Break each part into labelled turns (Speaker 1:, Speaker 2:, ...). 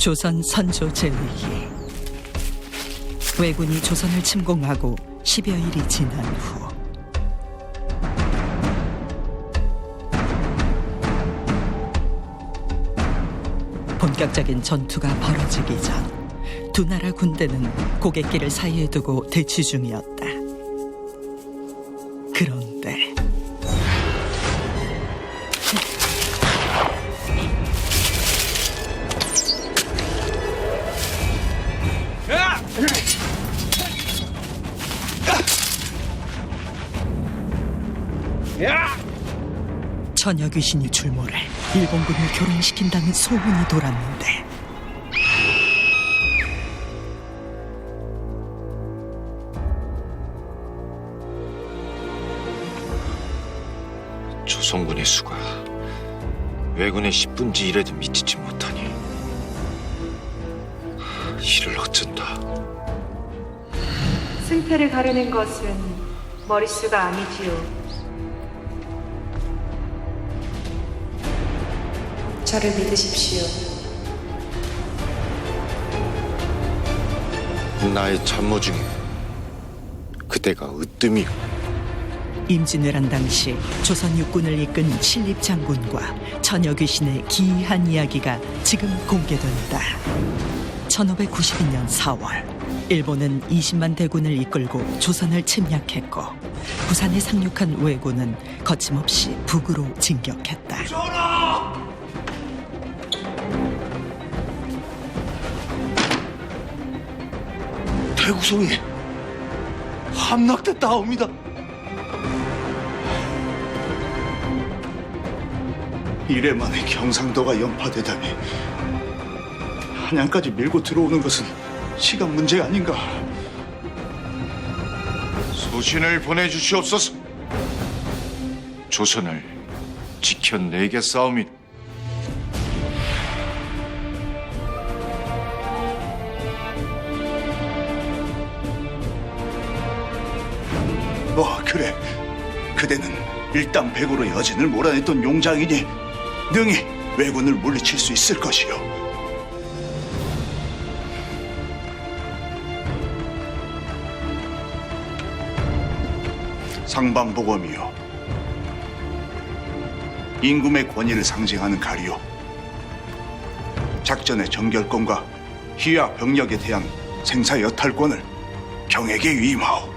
Speaker 1: 조선 선조 제2기. 왜군이 조선을 침공하고 10여일이 지난 후 본격적인 전투가 벌어지기 전 두 나라 군대는 고갯길을 사이에 두고 대치 중이었다. 그런데 처녀 귀신이 출몰해 일본군을 교란시킨다는 소문이 돌았는데
Speaker 2: 조선군의 수가 왜군의 10분지 1에도 미치지 못하니 이를 어쩐다.
Speaker 3: 승패를 가르는 것은 머릿수가 아니지요. 저를 믿으십시오.
Speaker 2: 나의 참모 중에 그대가 으뜸이요.
Speaker 1: 임진왜란 당시 조선 육군을 이끈 신립 장군과 처녀 귀신의 기이한 이야기가 지금 공개된다. 1592년 4월 일본은 20만 대군을 이끌고 조선을 침략했고 부산에 상륙한 왜군은 거침없이 북으로 진격했다.
Speaker 4: 대구성이 함락됐다옵니다. 이래 만에 경상도가 연파되다니 한양까지 밀고 들어오는 것은 시간 문제 아닌가.
Speaker 2: 소신을 보내주시옵소서. 조선을 지켜내겠사옵니다.
Speaker 4: 그래. 그대는 일당백으로 여진을 몰아냈던 용장이니 능히 왜군을 물리칠 수 있을 것이요. 상방보검이요. 임금의 권위를 상징하는 가리요. 작전의 정결권과 희야 병력에 대한 생사 여탈권을 경에게 위임하오.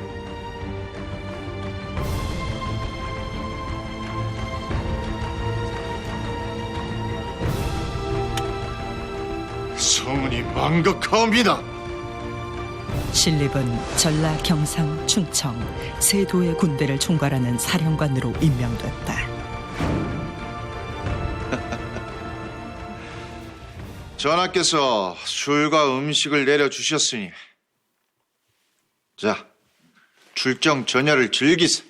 Speaker 2: 성은이 망극하옵니다.
Speaker 1: 신립은 전라, 경상, 충청 세 도의 군대를 총괄하는 사령관으로 임명됐다.
Speaker 2: 전하께서 술과 음식을 내려주셨으니 자, 출정 전야를 즐기세.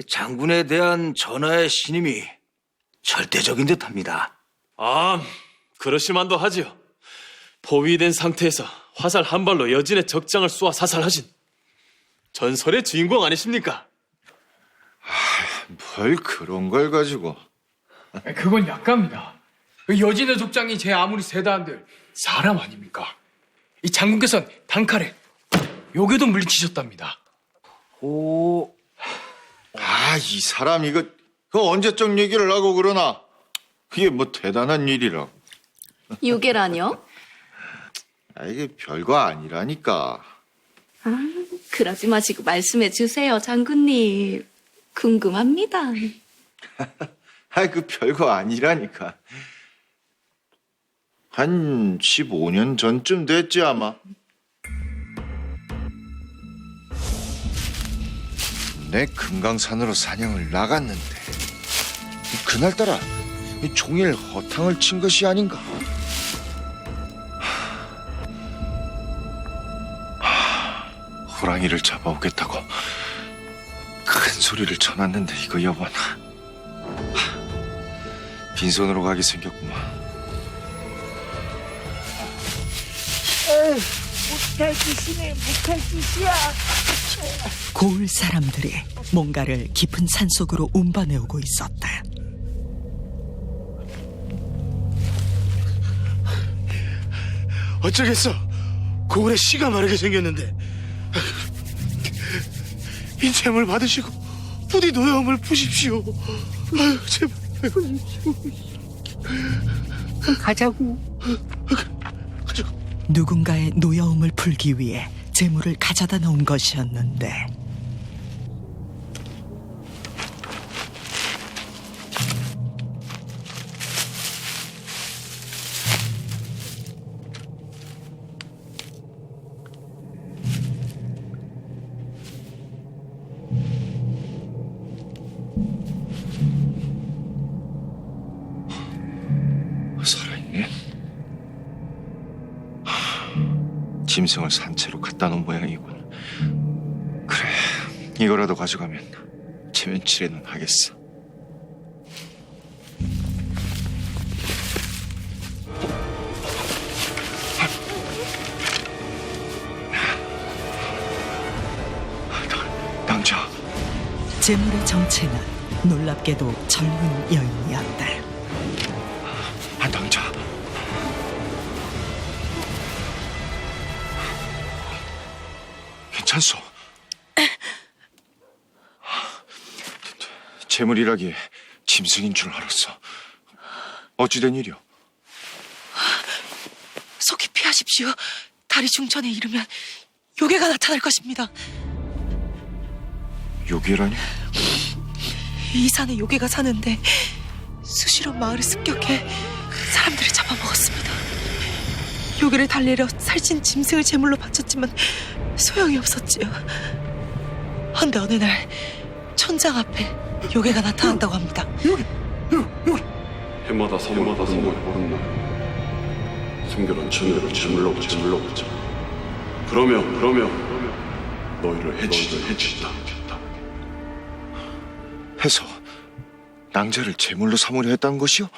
Speaker 5: 장군에 대한 전하의 신임이 절대적인 듯합니다.
Speaker 6: 아, 그러실만도 하지요. 포위된 상태에서 화살 한 발로 여진의 적장을 쏘아 사살하신 전설의 주인공 아니십니까?
Speaker 2: 뭘 그런 걸 가지고.
Speaker 7: 그건 약갑니다. 그 여진의 족장이 제 아무리 세다 한들 사람 아닙니까? 이 장군께서는 단칼에 요괴도 물리치셨답니다.
Speaker 5: 오,
Speaker 2: 이 사람 이거 그 언제적 얘기를 하고 그러나 그게 뭐 대단한 일이라고.
Speaker 8: 요괴라뇨?
Speaker 2: 이게 별거 아니라니까.
Speaker 8: 그러지 마시고 말씀해 주세요, 장군님. 궁금합니다.
Speaker 2: 그 별거 아니라니까. 한 15년 전쯤 됐지 아마. 내 금강산으로 사냥을 나갔는데 그날따라 종일 허탕을 친 것이 아닌가. 호랑이를 잡아오겠다고 큰 소리를 쳐놨는데 이거 여보나 빈손으로 가게 생겼구만.
Speaker 1: 고을 사람들이 뭔가를 깊은 산속으로 운반해오고 있었다.
Speaker 9: 어쩌겠어. 고을에 씨가 마르게 생겼는데 이 재물 받으시고 부디 노여움을 푸십시오. 아유 제발.
Speaker 7: 가자고.
Speaker 1: 누군가의 노여움을 풀기 위해 재물을 가져다 놓은 것이었는데
Speaker 2: 살아있네. 짐승을 산채로 갖다 놓은 모양이군. 그래, 이거라도 가져가면 체면치레는 하겠어. 낭자.
Speaker 1: 재물의 정체는 놀랍게도 젊은 여인이었다.
Speaker 2: 낭자. 괜찮소? 재물이라기에 짐승인 줄 알았어. 어찌된 일이오?
Speaker 10: 속히 피하십시오. 다리 중천에 이르면 요괴가 나타날 것입니다.
Speaker 2: 요괴라니?
Speaker 10: 이 산에 요괴가 사는데 수시로 마을을 습격해 사람들을 잡아먹었습니다. 요괴를 달래려 살찐 짐승을 제물로 바쳤지만 소용이 없었지요. 헌데 어느 날 천장 앞에 요괴가 나타난다고 합니다.
Speaker 11: 해마다 사마다 보는 날 숨겨놓은 천내를 제물로 바쳐. 그러면 너희를 해치다.
Speaker 2: 해서 낭자를 제물로 삼으려 했다는 것이오?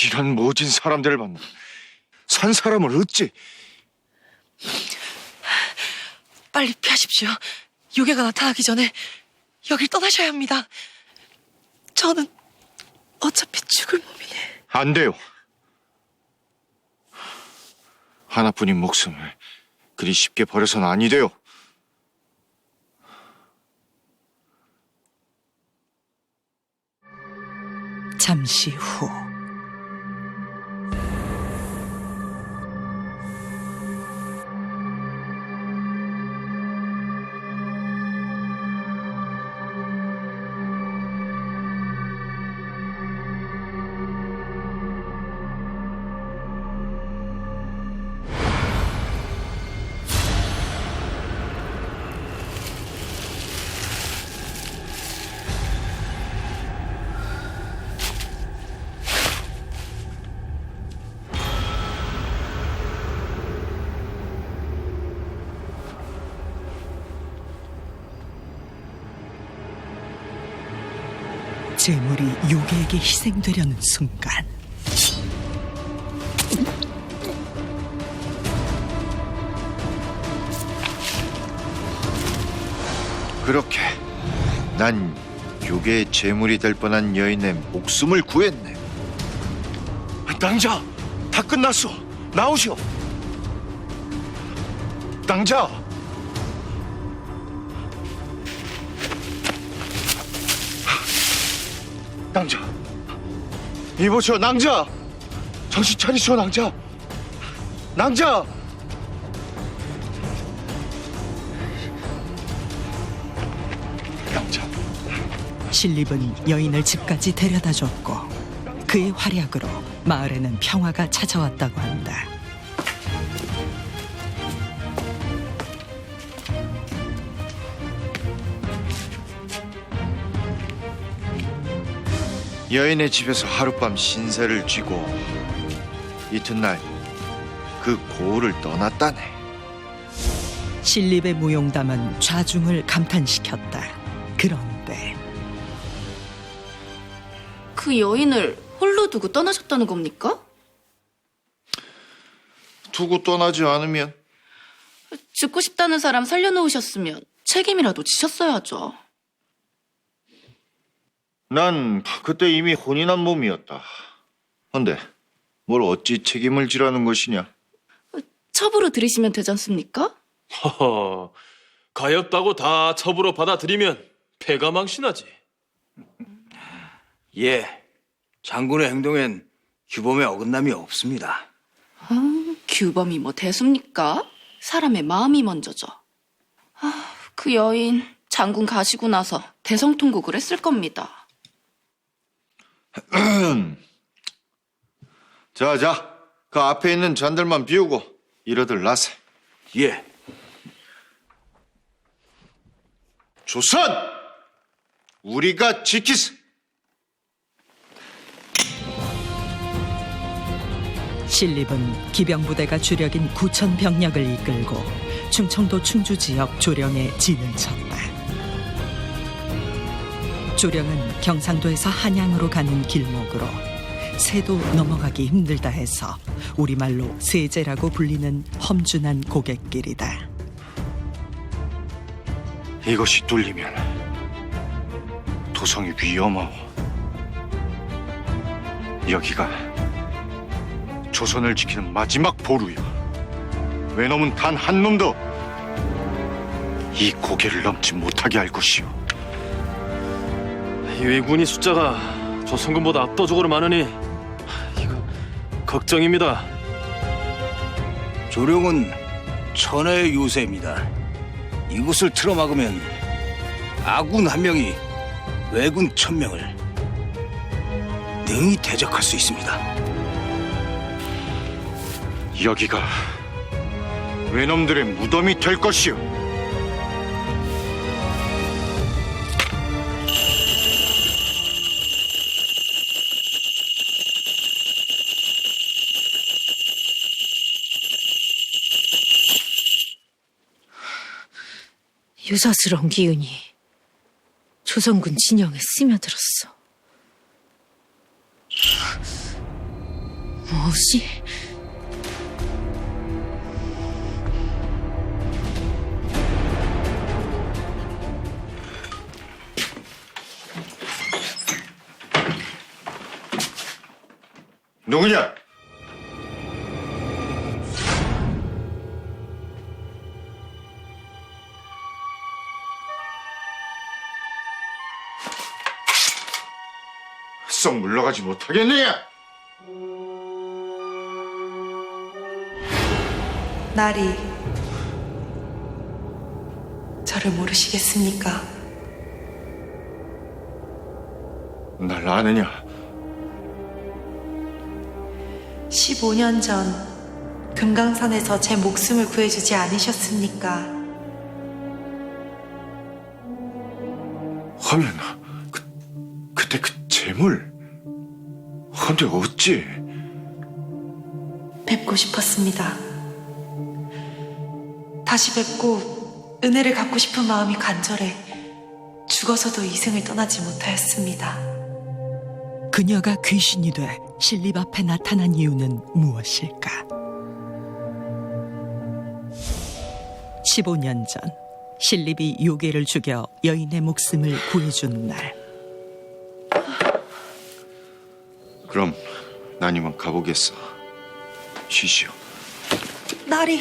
Speaker 2: 이런 모진 사람들을 만나 산 사람을 어찌?
Speaker 10: 빨리 피하십시오. 요괴가 나타나기 전에 여길 떠나셔야 합니다. 저는 어차피 죽을 몸이니.
Speaker 2: 안 돼요. 하나뿐인 목숨을 그리 쉽게 버려서는 아니 돼요.
Speaker 1: 잠시 후 재물이 요괴에게 희생되려는 순간
Speaker 2: 그렇게 난 요괴의 제물이 될 뻔한 여인의 목숨을 구했네. 낭자, 다 끝났어. 나오시오. 낭자. 낭자. 이보시오, 낭자. 정신 차리시오, 낭자. 낭자. 낭자.
Speaker 1: 신립은 여인을 집까지 데려다줬고 그의 활약으로 마을에는 평화가 찾아왔다고 한다.
Speaker 2: 여인의 집에서 하룻밤 신세를 쥐고 이튿날 그 고을을 떠났다네.
Speaker 1: 신립의 무용담은 좌중을 감탄시켰다. 그런데
Speaker 8: 그 여인을 홀로 두고 떠나셨다는 겁니까?
Speaker 2: 두고 떠나지 않으면
Speaker 8: 죽고 싶다는 사람 살려놓으셨으면 책임이라도 지셨어야죠.
Speaker 2: 난 그때 이미 혼이 난 몸이었다. 근데 뭘 어찌 책임을 지라는 것이냐?
Speaker 8: 첩으로 들이시면 되지 않습니까?
Speaker 6: 허허, 가엾다고 다 첩으로 받아들이면 패가 망신하지.
Speaker 5: 예, 장군의 행동엔 규범에 어긋남이 없습니다.
Speaker 8: 규범이 뭐 대수입니까? 사람의 마음이 먼저죠. 그 여인 장군 가시고 나서 대성통곡을 했을 겁니다.
Speaker 2: 자, 그 앞에 있는 잔들만 비우고 이러들 나세.
Speaker 5: 예.
Speaker 2: 조선! 우리가 지키세.
Speaker 1: 신립은 기병부대가 주력인 9천 병력을 이끌고 충청도 충주 지역 조령에 진을 쳤다. 조령은 경상도에서 한양으로 가는 길목으로 새도 넘어가기 힘들다 해서 우리말로 세제라고 불리는 험준한 고갯길이다.
Speaker 2: 이것이 뚫리면 도성이 위험하오. 여기가 조선을 지키는 마지막 보루야. 외놈은 단 한 놈도 이 고개를 넘지 못하게 할 것이오.
Speaker 6: 왜군이 숫자가 조선군보다 압도적으로 많으니 이거 걱정입니다.
Speaker 5: 조령은 천하의 요새입니다. 이곳을 틀어막으면 아군 한 명이 왜군 1000명을 능히 대적할 수 있습니다.
Speaker 2: 여기가 외놈들의 무덤이 될 것이오.
Speaker 10: 유사스러운 기운이 조선군 진영에 스며들었어. 무엇이?
Speaker 2: 누구냐? 썩 물러가지 못하겠느냐?
Speaker 3: 나리, 저를 모르시겠습니까?
Speaker 2: 날 아느냐?
Speaker 3: 15년 전 금강산에서 제 목숨을 구해주지 않으셨습니까?
Speaker 2: 하면 그때 그 재물. 근데 어찌?
Speaker 3: 뵙고 싶었습니다. 다시 뵙고 은혜를 갚고 싶은 마음이 간절해 죽어서도 이승을 떠나지 못하였습니다.
Speaker 1: 그녀가 귀신이 돼 신립 앞에 나타난 이유는 무엇일까? 15년 전 신립이 요괴를 죽여 여인의 목숨을 구해준 날,
Speaker 2: 그럼 난 이만 가보겠어. 쉬시오.
Speaker 3: 나리,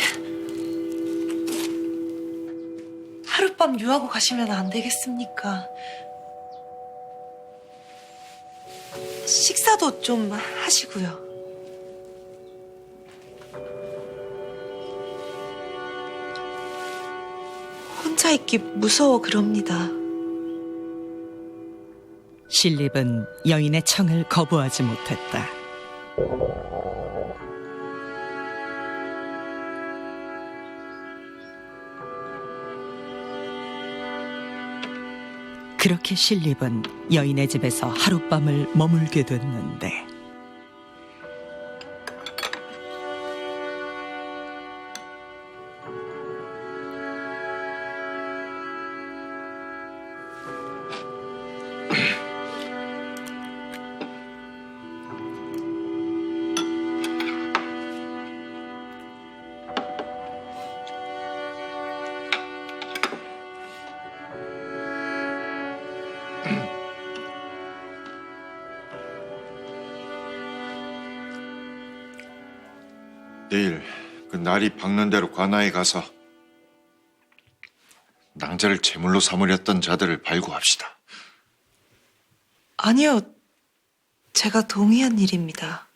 Speaker 3: 하룻밤 유하고 가시면 안 되겠습니까? 식사도 좀 하시고요. 혼자 있기 무서워 그럽니다.
Speaker 1: 신립은 여인의 청을 거부하지 못했다. 그렇게 신립은 여인의 집에서 하룻밤을 머물게 됐는데,
Speaker 2: 내일 그 날이 밝는 대로 관아에 가서 낭자를 제물로 삼으렸던 자들을 발구합시다.
Speaker 3: 아니요. 제가 동의한 일입니다.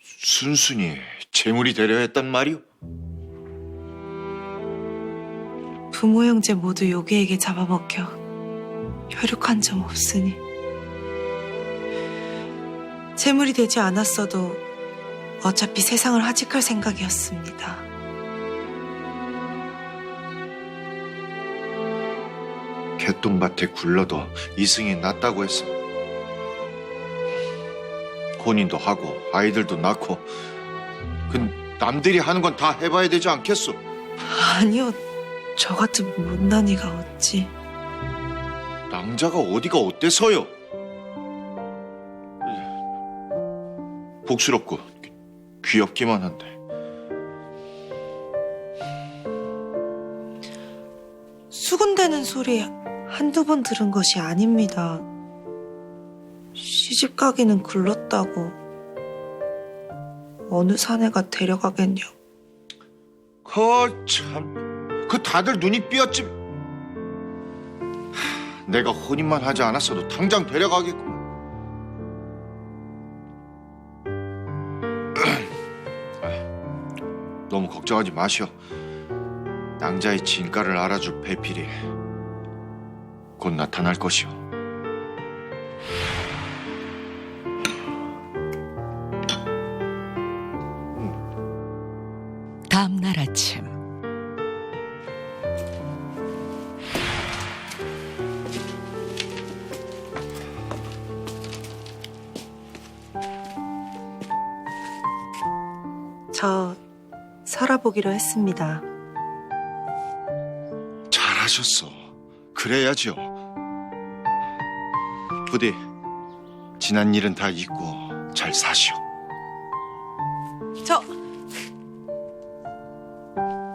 Speaker 2: 순순히 제물이 되려 했단 말이오?
Speaker 3: 부모 형제 모두 요괴에게 잡아먹혀 혈육한 점 없으니 재물이 되지 않았어도 어차피 세상을 하직할 생각이었습니다.
Speaker 2: 개똥밭에 굴러도 이승이 낫다고 했어. 혼인도 하고 아이들도 낳고 그 남들이 하는 건 다 해봐야 되지 않겠소?
Speaker 3: 아니요. 저 같은 못난 이가 어찌.
Speaker 2: 낭자가 어디가 어때서요? 복스럽고 귀엽기만 한데.
Speaker 3: 수군대는 소리 한두 번 들은 것이 아닙니다. 시집 가기는 글렀다고 어느 사내가 데려가겠냐.
Speaker 2: 그 다들 눈이 삐었지. 내가 혼인만 하지 않았어도 당장 데려가겠구만. 너무 걱정하지 마시오. 낭자의 진가를 알아줄 배필이 곧 나타날 것이오.
Speaker 1: 다음 날 아침
Speaker 3: 저 살아보기로 했습니다.
Speaker 2: 잘하셨어. 그래야죠. 부디 지난 일은 다 잊고 잘 사시오.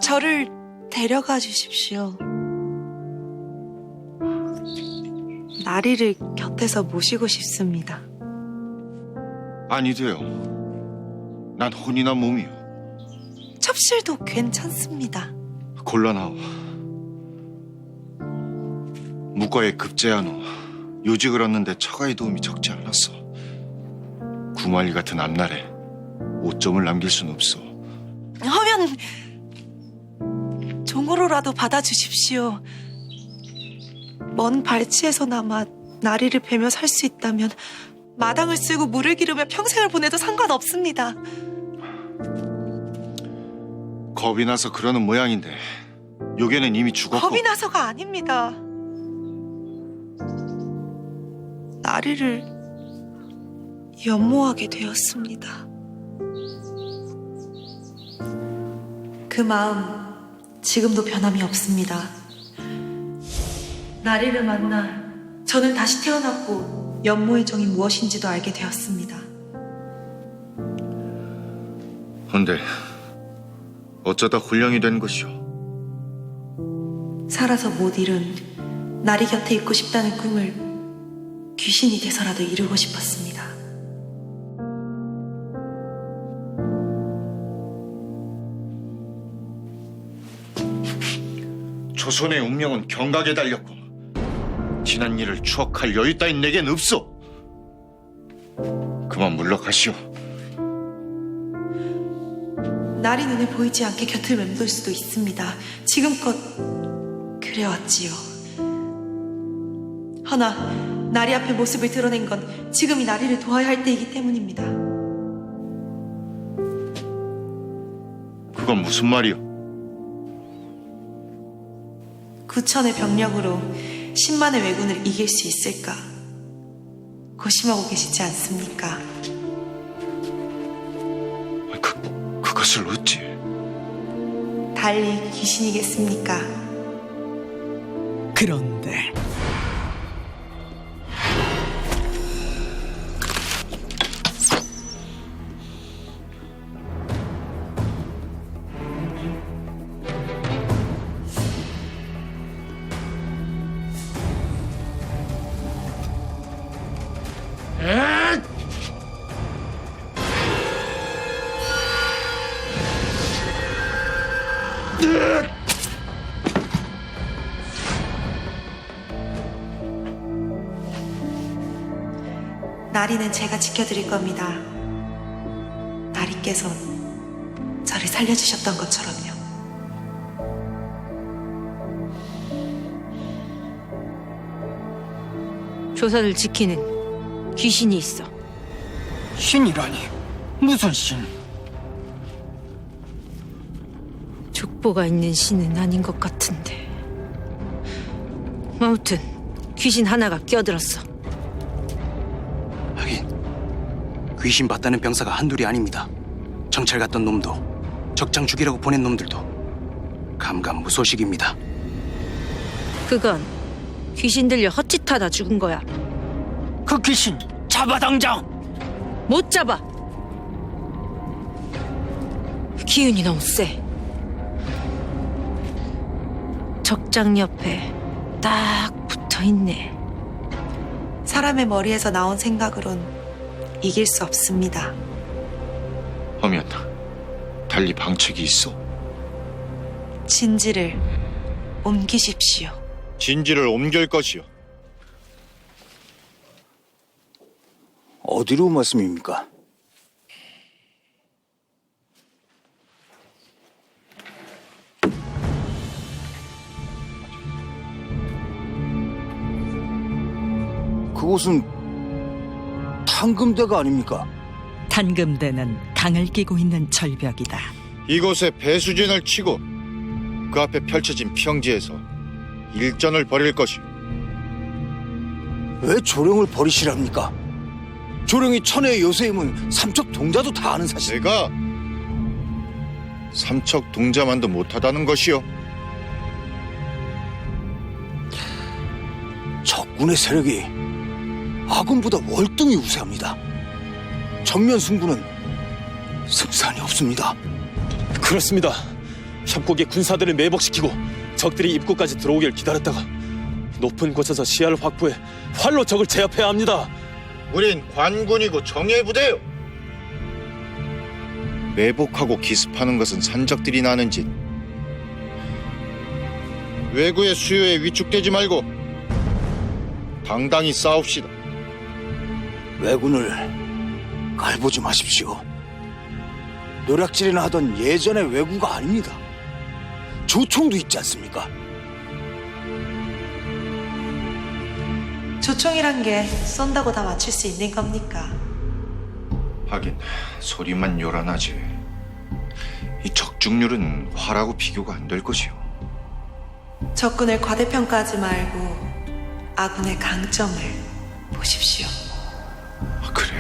Speaker 3: 저를 데려가 주십시오. 나리를 곁에서 모시고 싶습니다.
Speaker 2: 아니 돼요. 난 혼인한 몸이요.
Speaker 3: 첩실도 괜찮습니다.
Speaker 2: 곤란하오. 무과에 급제한 후 요직을 얻는데 처가의 도움이 적지 않았어. 구말리 같은 앞날에 오점을 남길 순 없어.
Speaker 3: 하면 종으로라도 받아주십시오. 먼 발치에서나마 나리를 뵈며 살 수 있다면 마당을 쓸고 물을 기르며 평생을 보내도 상관없습니다.
Speaker 2: 겁이 나서 그러는 모양인데 요괴는 이미 죽었고.
Speaker 3: 겁이 나서가 아닙니다. 나리를 연모하게 되었습니다. 그 마음 지금도 변함이 없습니다. 나리를 만나 저는 다시 태어났고 연모의 정이 무엇인지도 알게 되었습니다.
Speaker 2: 근데 어쩌다 홀령이 된 것이오?
Speaker 3: 살아서 못 이룬 나리 곁에 있고 싶다는 꿈을 귀신이 돼서라도 이루고 싶었습니다.
Speaker 2: 조선의 운명은 경각에 달렸고 지난 일을 추억할 여유 따윈 내겐 없어. 그만 물러가시오.
Speaker 3: 날이 눈에 보이지 않게 곁을 맴돌 수도 있습니다. 지금껏 그래왔지요. 허나 나리 앞에 모습을 드러낸 건 지금이 나리를 도와야 할 때이기 때문입니다.
Speaker 2: 그건 무슨 말이오?
Speaker 3: 9천의 병력으로 10만의 왜군을 이길 수 있을까 고심하고 계시지 않습니까?
Speaker 2: 그것을 어찌?
Speaker 3: 달리 귀신이겠습니까?
Speaker 1: 그런데
Speaker 3: 나리는 제가 지켜드릴 겁니다. 나리께서 저를 살려주셨던 것처럼요.
Speaker 10: 조선을 지키는 귀신이 있어.
Speaker 7: 신이라니 무슨 신?
Speaker 10: 족보가 있는 신은 아닌 것 같은데. 아무튼 귀신 하나가 끼어들었어.
Speaker 5: 하긴 귀신 봤다는 병사가 한둘이 아닙니다. 정찰 갔던 놈도 적장 죽이라고 보낸 놈들도 감감무소식입니다.
Speaker 10: 그건 귀신 들려 헛짓하다 죽은 거야.
Speaker 7: 그 귀신 잡아 당장!
Speaker 10: 못 잡아. 기운이 너무 세. 적장 옆에 딱 붙어있네.
Speaker 3: 사람의 머리에서 나온 생각으론 이길 수 없습니다.
Speaker 2: 하면 달리 방책이 있어?
Speaker 3: 진지를 옮기십시오.
Speaker 2: 진지를 옮길 것이요.
Speaker 5: 어디로 말씀입니까? 그곳은 탄금대가 아닙니까?
Speaker 1: 탄금대는 강을 끼고 있는 절벽이다.
Speaker 2: 이곳에 배수진을 치고 그 앞에 펼쳐진 평지에서 일전을 벌일 것이요.
Speaker 5: 왜 조령을 버리시랍니까? 조령이 천혜의 요새임은 삼척 동자도 다 아는 사실.
Speaker 2: 내가 삼척 동자만도 못하다는 것이요.
Speaker 5: 적군의 세력이 아군보다 월등히 우세합니다. 전면 승부는 승산이 없습니다.
Speaker 6: 그렇습니다. 협곡의 군사들을 매복시키고 적들이 입구까지 들어오길 기다렸다가 높은 곳에서 시야를 확보해 활로 적을 제압해야 합니다.
Speaker 2: 우린 관군이고 정예부대요. 매복하고 기습하는 것은 산적들이 나는 짓. 외구의 수요에 위축되지 말고 당당히 싸웁시다.
Speaker 5: 왜군을 깔보지 마십시오. 노략질이나 하던 예전의 왜구가 아닙니다. 조총도 있지 않습니까?
Speaker 3: 조총이란 게 쏜다고 다 맞출 수 있는 겁니까?
Speaker 2: 하긴 소리만 요란하지. 이 적중률은 화라고 비교가 안 될 것이오.
Speaker 3: 적군을 과대평가하지 말고 아군의 강점을 보십시오.
Speaker 2: 그래.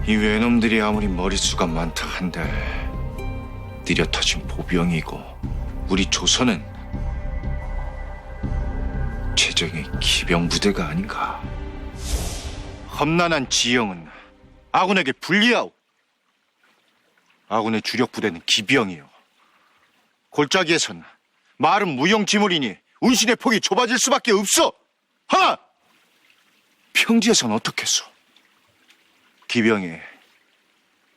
Speaker 2: 이 외놈들이 아무리 머릿수가 많다 한들 느려터진 보병이고 우리 조선은 최정의 기병부대가 아닌가. 험난한 지형은 아군에게 불리하오. 아군의 주력 부대는 기병이요. 골짜기에선 말은 무용지물이니 운신의 폭이 좁아질 수밖에 없어. 하나! 평지에선 어떻겠소? 기병이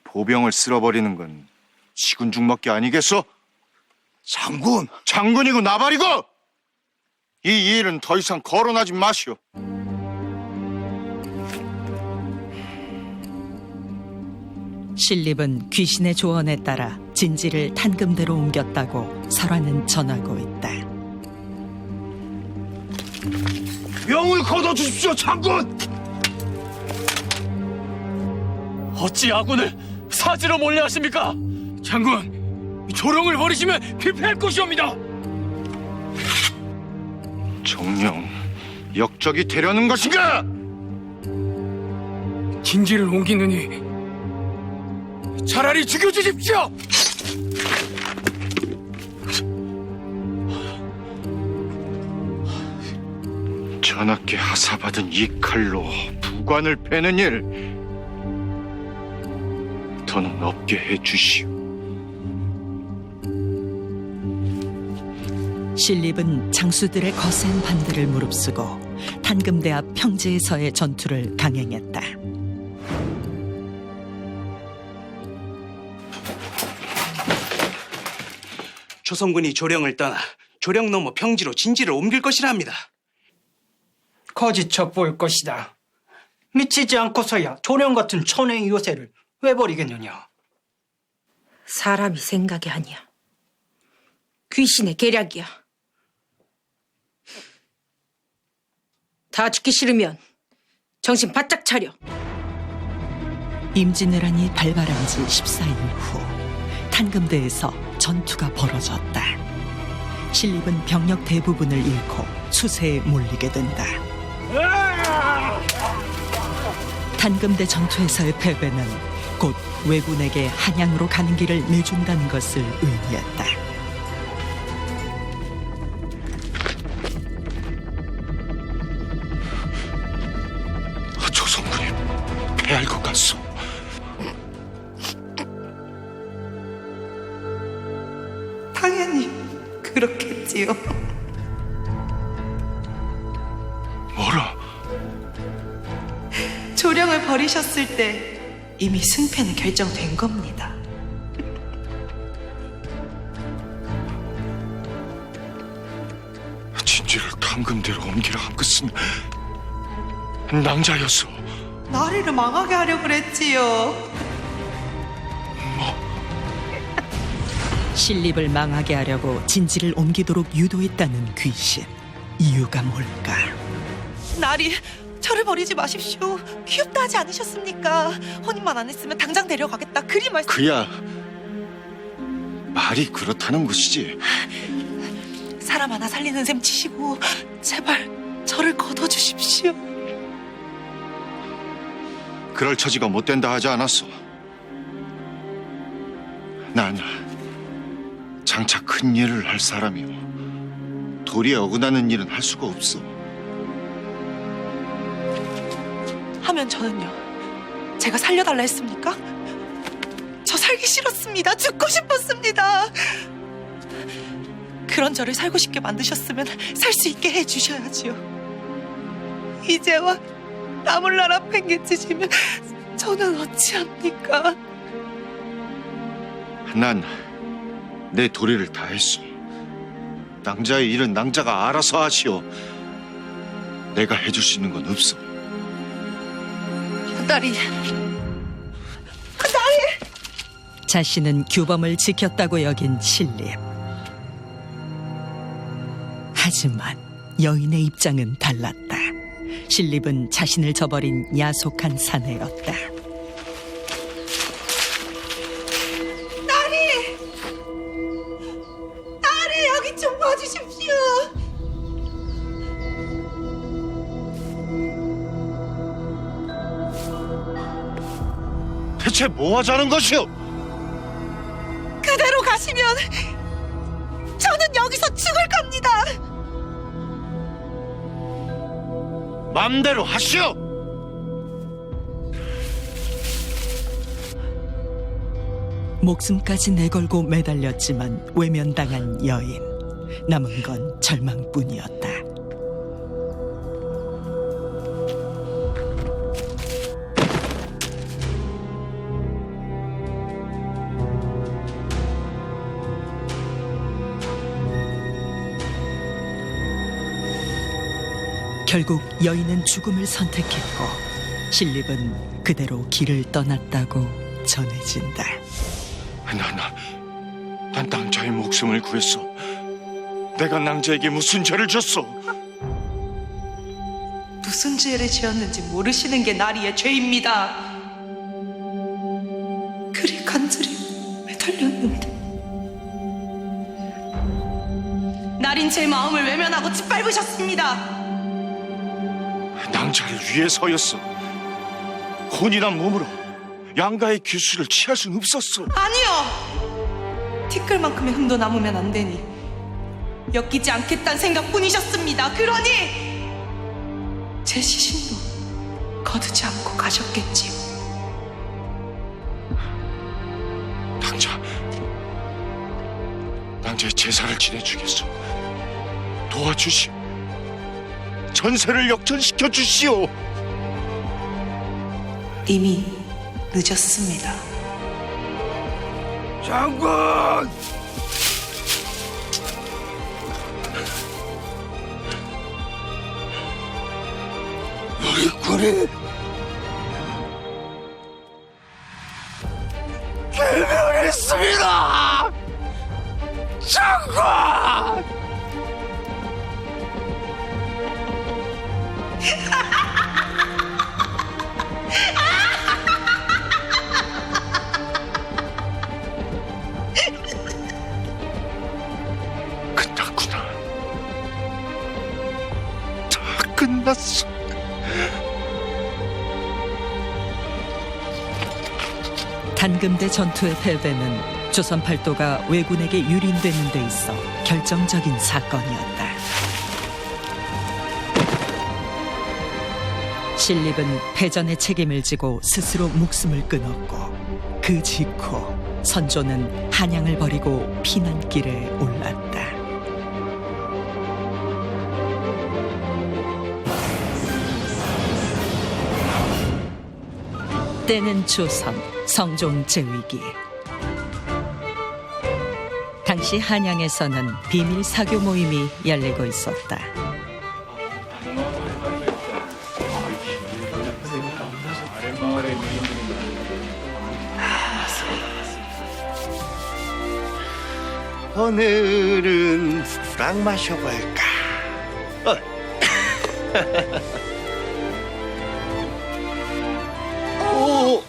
Speaker 2: 보병을 쓸어버리는 건 시군죽먹기 아니겠소?
Speaker 5: 장군!
Speaker 2: 장군이고 나발이고! 이 일은 더 이상 거론하지 마시오.
Speaker 1: 신립은 귀신의 조언에 따라 진지를 탄금대로 옮겼다고 설화는 전하고 있다.
Speaker 5: 명을 거둬주십시오, 장군!
Speaker 6: 어찌 아군을 사지로 몰려하십니까?
Speaker 7: 장군, 조령을 버리시면 필패할 것이옵니다.
Speaker 2: 정녕 역적이 되려는 것인가?
Speaker 7: 진지를 옮기느니 차라리 죽여주십시오.
Speaker 2: 전하께 하사받은 이 칼로 부관을 패는 일 더는 없게 해주시오.
Speaker 1: 신립은 장수들의 거센 반대를 무릅쓰고 탄금대 앞 평지에서의 전투를 강행했다.
Speaker 5: 조선군이 조령을 떠나 조령 넘어 평지로 진지를 옮길 것이라 합니다.
Speaker 12: 거짓 첩보일 것이다. 미치지 않고서야 조령 같은 천의 요새를 왜 버리겠느냐.
Speaker 10: 사람이 생각이 아니야. 귀신의 계략이야. 다 죽기 싫으면 정신 바짝 차려.
Speaker 1: 임진왜란이 발발한 지 14일 후 탄금대에서 전투가 벌어졌다. 신립은 병력 대부분을 잃고 수세에 몰리게 된다. 탄금대 전투에서의 패배는 곧 왜군에게 한양으로 가는 길을 내준다는 것을 의미했다.
Speaker 2: 조선군이 패할 것 같소.
Speaker 3: 당연히 그렇겠지요.
Speaker 2: 뭐라?
Speaker 3: 조령을 버리셨을 때 이미 승패는 결정된 겁니다.
Speaker 2: 진지를 탐금대로 옮기라 한 것은 낭자였소.
Speaker 3: 나리를 망하게 하려고 그랬지요.
Speaker 1: 신립을 망하게 하려고 진지를 옮기도록 유도했다는 귀신. 이유가 뭘까?
Speaker 3: 나리, 저를 버리지 마십시오. 귀엽다 하지 않으셨습니까? 혼인만 안 했으면 당장 데려가겠다. 그리 말씀.
Speaker 2: 그야 말이 그렇다는 것이지.
Speaker 3: 사람 하나 살리는 셈 치시고 제발 저를 걷어주십시오.
Speaker 2: 그럴 처지가 못 된다 하지 않았소. 난 장차 큰 일을 할 사람이오. 도리에 어긋나는 일은 할 수가 없어.
Speaker 3: 하면 저는요, 제가 살려달라 했습니까? 저 살기 싫었습니다. 죽고 싶었습니다. 그런 저를 살고 싶게 만드셨으면 살 수 있게 해주셔야지요. 이제와 나몰라라 팽개치시면 저는 어찌합니까?
Speaker 2: 난 내 도리를 다했소. 낭자의 일은 낭자가 알아서 하시오. 내가 해줄 수 있는 건 없어.
Speaker 3: 나리,
Speaker 1: 자신은 규범을 지켰다고 여긴 신립. 하지만 여인의 입장은 달랐다. 신립은 자신을 저버린 야속한 사내였다.
Speaker 3: 나리 여기 좀 봐주십시오.
Speaker 2: 대체 뭐 하자는 것이오?
Speaker 3: 그대로 가시면 저는 여기서 죽을 겁니다.
Speaker 2: 맘대로 하시오.
Speaker 1: 목숨까지 내걸고 매달렸지만 외면당한 여인. 남은 건 절망뿐이었다. 결국 여인은 죽음을 선택했고 신립은 그대로 길을 떠났다고 전해진다.
Speaker 2: 난 낭자의 목숨을 구했어. 내가 낭자에게 무슨 죄를 졌어?
Speaker 3: 무슨 죄를 지었는지 모르시는 게 나리의 죄입니다. 그리 간절히 매달렸는데 나린 제 마음을 외면하고 짓밟으셨습니다.
Speaker 2: 낭자를 위해서였어. 혼인한 몸으로 양가의 규수를 취할 수는 없었어.
Speaker 3: 아니요! 티끌만큼의 흠도 남으면 안 되니 엮이지 않겠다는 생각뿐이셨습니다. 그러니 제 시신도 거두지 않고 가셨겠지요.
Speaker 2: 낭자의 제사를 지내주겠소. 도와주시오. 전세를 역전시켜 주시오.
Speaker 3: 이미 늦었습니다.
Speaker 9: 장군! 우리 개명했습니다. 장관. 끝났구나. 다 끝났어.
Speaker 1: 단금대 전투의 패배는 조선 팔도가 왜군에게 유린되는 데 있어 결정적인 사건이었다. 신립은 패전의 책임을 지고 스스로 목숨을 끊었고 그 직후 선조는 한양을 버리고 피난길에 올랐다. 때는 조선 성종 제위기. 당시 한양에서는 비밀 사교 모임이 열리고 있었다.
Speaker 9: 오늘은 술랑 마셔볼까? 오!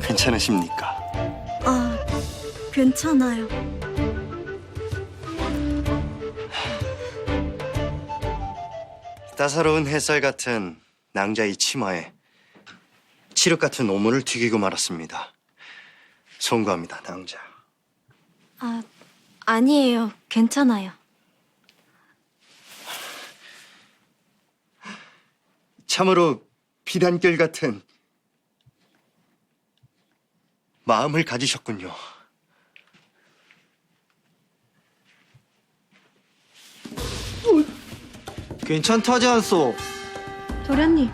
Speaker 5: 괜찮으십니까?
Speaker 13: 아, 괜찮아요.
Speaker 5: 따사로운 햇살 같은 낭자의 치마에 칠흑 같은 오물을 튀기고 말았습니다. 송구합니다, 낭자.
Speaker 13: 아, 아니에요. 괜찮아요.
Speaker 5: 참으로 비단결 같은 마음을 가지셨군요.
Speaker 12: 괜찮다지 않소?
Speaker 13: 도련님.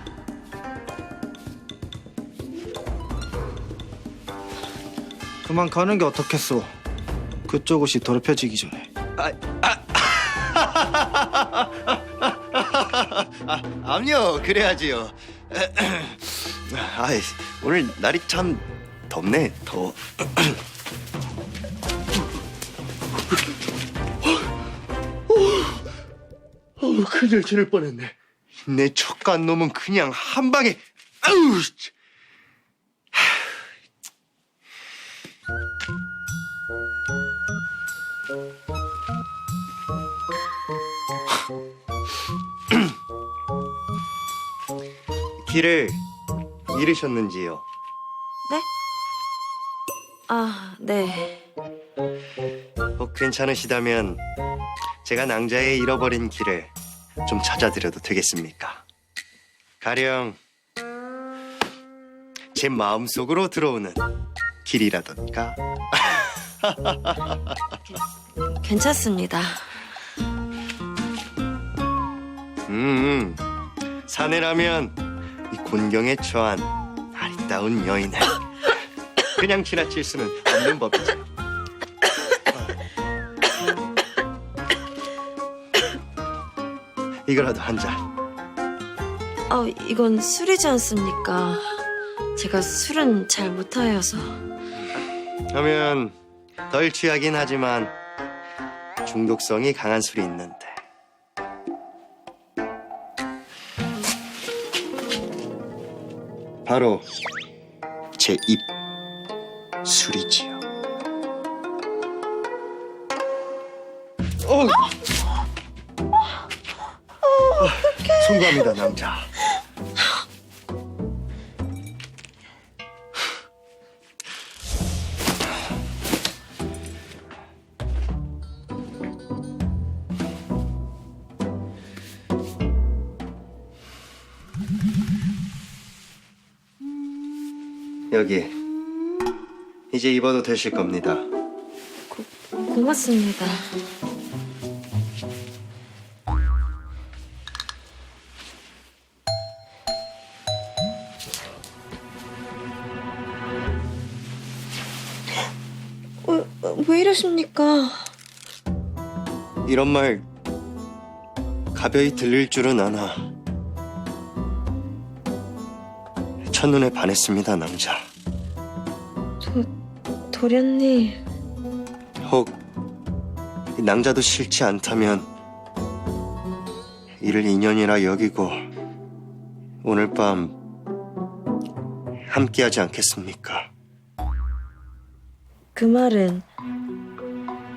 Speaker 12: 그만 가는 게 어떻겠소? 그쪽 옷이 더럽혀지기 전에.
Speaker 5: 아니요, 그래야지요. 아이, 오늘 날이 참 덥네, 더워.
Speaker 9: 큰일 치를 뻔했네.
Speaker 5: 내 척간 놈은 그냥 한 방에. 아우! 길을 잃으셨는지요?
Speaker 13: 네? 아, 네.
Speaker 5: 혹 괜찮으시다면 제가 낭자에 잃어버린 길을 좀 찾아드려도 되겠습니까? 가령 제 마음속으로 들어오는 길이라던가.
Speaker 13: 괜찮습니다.
Speaker 5: 사내라면 이 곤경에 처한 아리따운 여인을 그냥 지나칠 수는 없는 법이죠. 이거라도 한 잔.
Speaker 13: 이건 술이지 않습니까? 제가 술은 잘 못하여서.
Speaker 5: 하면 덜 취하긴 하지만 중독성이 강한 술이 있는데. 바로 제 입 술이지요. 송구합니다, 남자. 여기 이제 입어도 되실 겁니다.
Speaker 13: 고맙습니다. 왜 이러십니까?
Speaker 14: 이런 말 가벼이 들릴 줄은 아나. 첫눈에 반했습니다, 남자.
Speaker 13: 도련님.
Speaker 14: 혹 낭자도 싫지 않다면 이를 인연이라 여기고 오늘 밤 함께하지 않겠습니까?
Speaker 13: 그 말은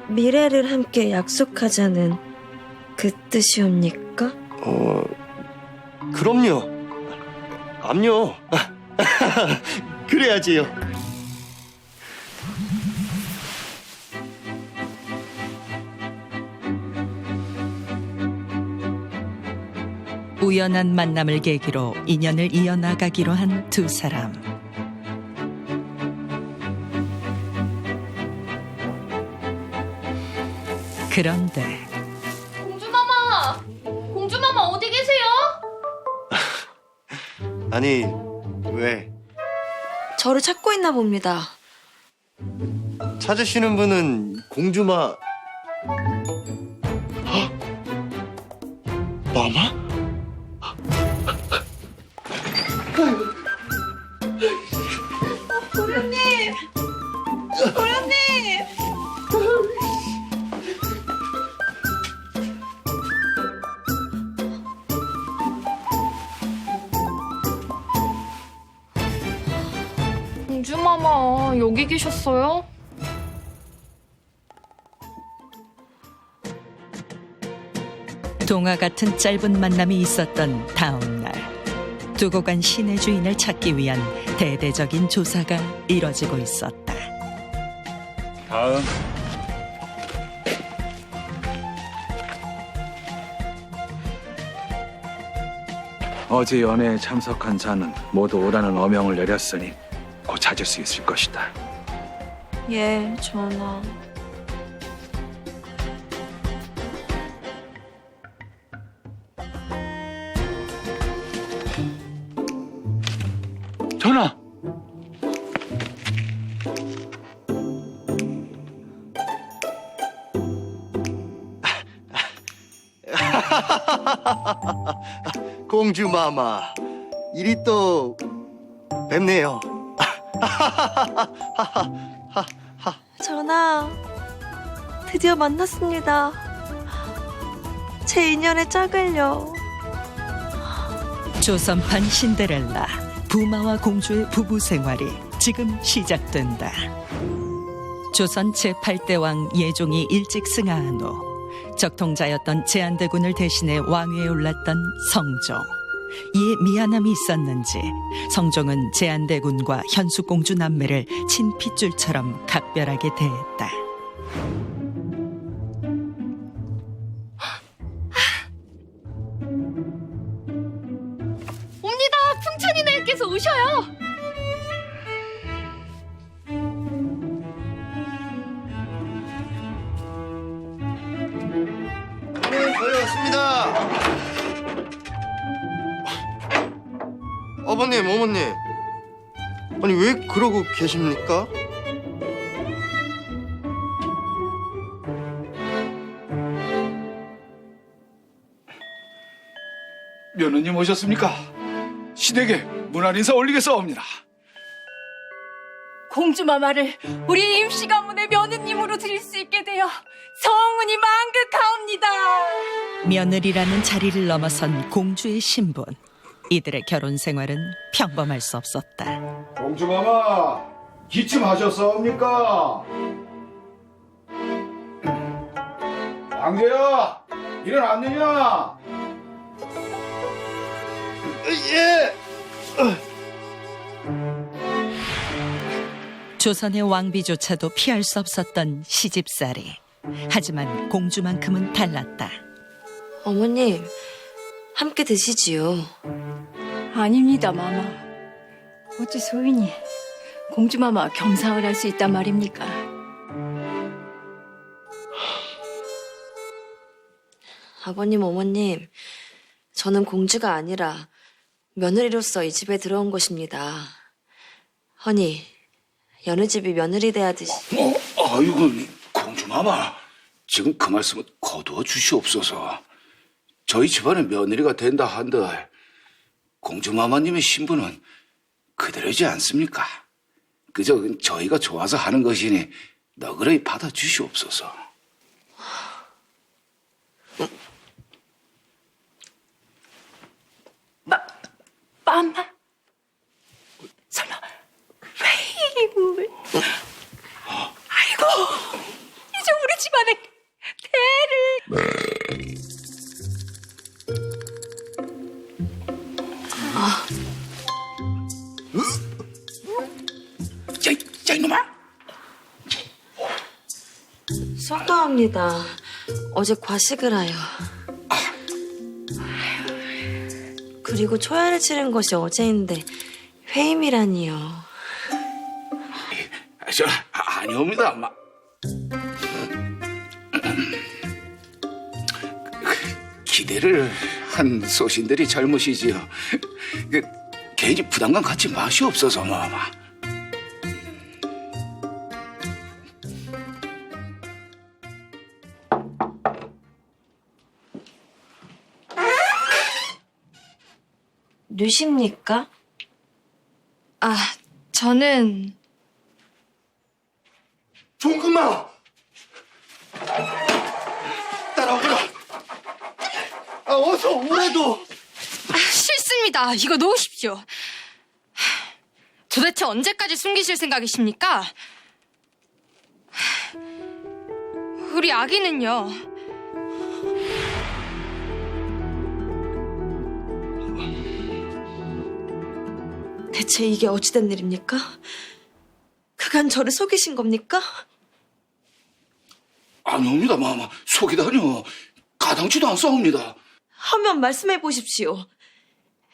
Speaker 13: 미래를 함께 약속하자는 그 뜻이옵니까?
Speaker 14: 그럼요. 암요. 그래야지요.
Speaker 1: 우연한 만남을 계기로 인연을 이어나가기로 한 두 사람. 그런데
Speaker 8: 공주마마 어디 계세요?
Speaker 14: 아니, 왜?
Speaker 13: 저를 찾고 있나 봅니다.
Speaker 14: 찾으시는 분은 공주마... 마마?
Speaker 3: 도련님! 도련님!
Speaker 8: 공주마마 여기 계셨어요?
Speaker 1: 동화 같은 짧은 만남이 있었던 다음 날, 두고 간 신의 주인을 찾기 위한 대대적인 조사가 이뤄지고 있었다.
Speaker 15: 다음. 어제 연회에 참석한 자는 모두 오라는 어명을 내렸으니 곧 찾을 수 있을 것이다.
Speaker 13: 예, 전하.
Speaker 15: 전하!
Speaker 14: 공주마마, 이리 또 뵙네요.
Speaker 13: 전하, 드디어 만났습니다. 제 인연의 짝을요.
Speaker 1: 조선판 신데렐라, 부마와 공주의 부부 생활이 지금 시작된다. 조선 제8대 왕 예종이 일찍 승하한 후 적통자였던 제한대군을 대신해 왕위에 올랐던 성종. 이에 미안함이 있었는지 성종은 제한대군과 현숙공주 남매를 친핏줄처럼 각별하게 대했다.
Speaker 8: 옵니다. 풍천이네께서 오셔요.
Speaker 14: 저희 왔습니다. 어머님, 어머님. 아니, 왜 그러고 계십니까?
Speaker 15: 며느님 오셨습니까? 시댁에 문안 인사 올리겠사옵니다.
Speaker 8: 공주마마를 우리 임시 가문의 며느님으로 드릴 수 있게 되어 성운이 만극하옵니다.
Speaker 1: 며느리라는 자리를 넘어선 공주의 신분. 이들의 결혼 생활은 평범할 수 없었다.
Speaker 9: 공주마마, 기침하셨사옵니까? 양재야, 일어났느냐?
Speaker 14: 예.
Speaker 1: 조선의 왕비조차도 피할 수 없었던 시집살이. 하지만 공주만큼은 달랐다.
Speaker 13: 어머님, 함께 드시지요.
Speaker 8: 아닙니다, 마마. 어찌 소인이 공주마마 겸상을 할 수 있단 말입니까?
Speaker 13: 아버님, 어머님, 저는 공주가 아니라 며느리로서 이 집에 들어온 것입니다. 허니, 여느 집이 며느리 대하듯이.
Speaker 4: 아이고, 공주마마.
Speaker 16: 지금 그 말씀은 거두어 주시옵소서. 저희 집안의 며느리가 된다 한들 공주마마님의 신분은 그대로지 않습니까? 그저 저희가 좋아서 하는 것이니 너그러이 받아주시옵소서.
Speaker 8: 마마? 설마 회임을? 아이고, 이제 우리 집안의 대를...
Speaker 16: 자, 이놈아!
Speaker 13: 속도합니다. 어제 과식을 하여. 그리고 초야를 치른 것이 어제인데 회임이라니요.
Speaker 16: 아니옵니다. 기대를 한 소신들이 잘못이지요. 괜히 부담감 갖지 마시옵소서, 마마.
Speaker 13: 누십니까?
Speaker 8: 아, 저는...
Speaker 9: 종금아! 따라오거라! 어서 오래도!
Speaker 8: 싫습니다. 이거 놓으십시오. 도대체 언제까지 숨기실 생각이십니까? 우리 아기는요?
Speaker 13: 대체 이게 어찌된 일입니까? 그간 저를 속이신 겁니까?
Speaker 16: 아니옵니다, 마마. 속이다니요. 가당치도 않사옵니다.
Speaker 13: 하면 말씀해 보십시오.